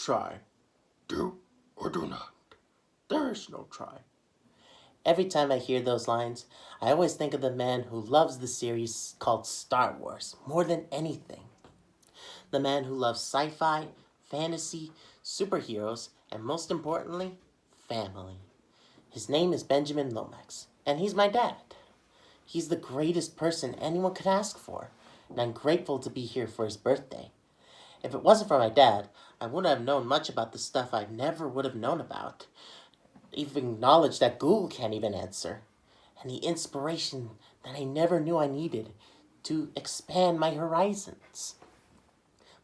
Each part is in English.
try. Do or do not. There is no try. Every time I hear those lines, I always think of the man who loves the series called Star Wars more than anything. The man who loves sci-fi, fantasy, superheroes, and most importantly, family. His name is Benjamin Lomax, and he's my dad. He's the greatest person anyone could ask for, and I'm grateful to be here for his birthday. If it wasn't for my dad, I wouldn't have known much about the stuff I never would have known about, even knowledge that Google can't even answer, and the inspiration that I never knew I needed to expand my horizons.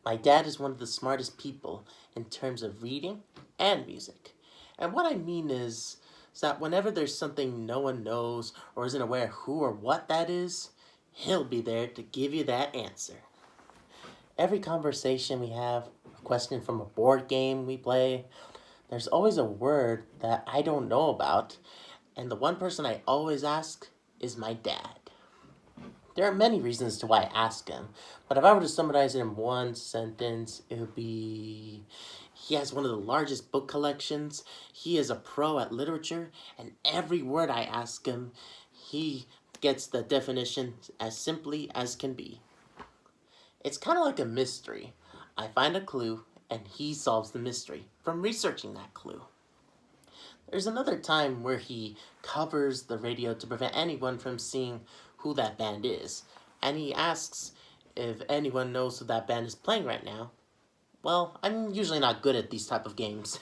My dad is one of the smartest people in terms of reading and music. And what I mean is that whenever there's something no one knows or isn't aware who or what that is, he'll be there to give you that answer. Every conversation we have, a question from a board game we play, there's always a word that I don't know about, and the one person I always ask is my dad. There are many reasons to why I ask him, but if I were to summarize it in one sentence, it would be he has one of the largest book collections, he is a pro at literature, and every word I ask him, he gets the definition as simply as can be. It's kind of like a mystery. I find a clue, and he solves the mystery from researching that clue. There's another time where he covers the radio to prevent anyone from seeing who that band is, and he asks if anyone knows who that band is playing right now. Well, I'm usually not good at these type of games,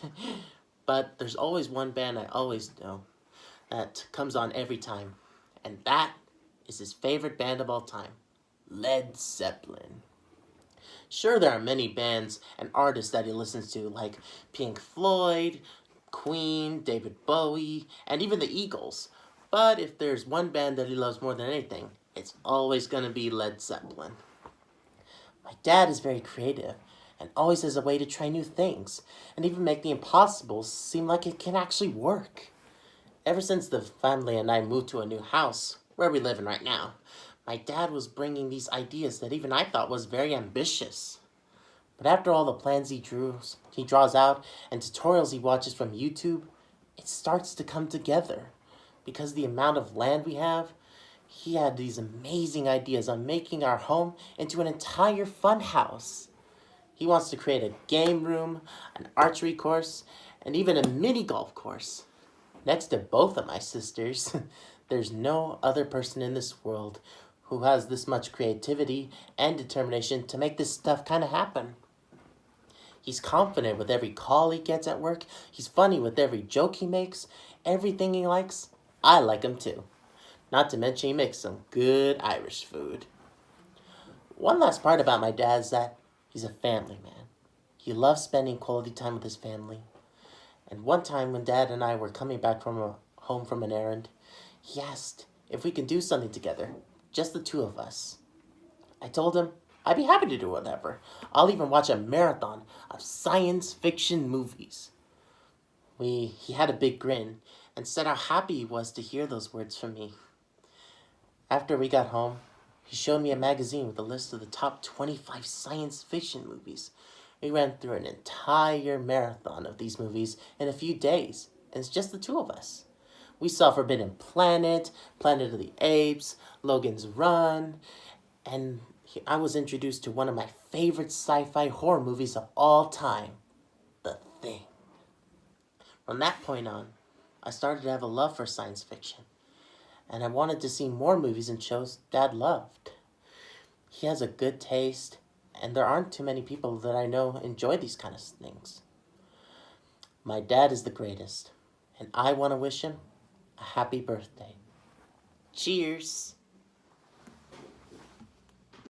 but there's always one band I always know that comes on every time, and that is his favorite band of all time, Led Zeppelin. Sure, there are many bands and artists that he listens to, like Pink Floyd, Queen, David Bowie, and even the Eagles. But if there's one band that he loves more than anything, it's always going to be Led Zeppelin. My dad is very creative and always has a way to try new things and even make the impossible seem like it can actually work. Ever since the family and I moved to a new house, where we live in right now, my dad was bringing these ideas that even I thought was very ambitious. But after all the plans he draws out, and tutorials he watches from YouTube, it starts to come together. Because the amount of land we have, he had these amazing ideas on making our home into an entire fun house. He wants to create a game room, an archery course, and even a mini golf course. Next to both of my sisters, there's no other person in this world who has this much creativity and determination to make this stuff kind of happen. He's confident with every call he gets at work. He's funny with every joke he makes. Everything he likes, I like him too. Not to mention he makes some good Irish food. One last part about my dad is that he's a family man. He loves spending quality time with his family. And one time when Dad and I were coming back from home from an errand, he asked if we could do something together, just the two of us. I told him I'd be happy to do whatever. I'll even watch a marathon of science fiction movies. He had a big grin and said how happy he was to hear those words from me. After we got home, he showed me a magazine with a list of the top 25 science fiction movies. We ran through an entire marathon of these movies in a few days, and it's just the two of us. We saw Forbidden Planet, Planet of the Apes, Logan's Run, and I was introduced to one of my favorite sci-fi horror movies of all time, The Thing. From that point on, I started to have a love for science fiction, and I wanted to see more movies and shows Dad loved. He has a good taste, and there aren't too many people that I know enjoy these kind of things. My dad is the greatest, and I want to wish him a happy birthday. Cheers!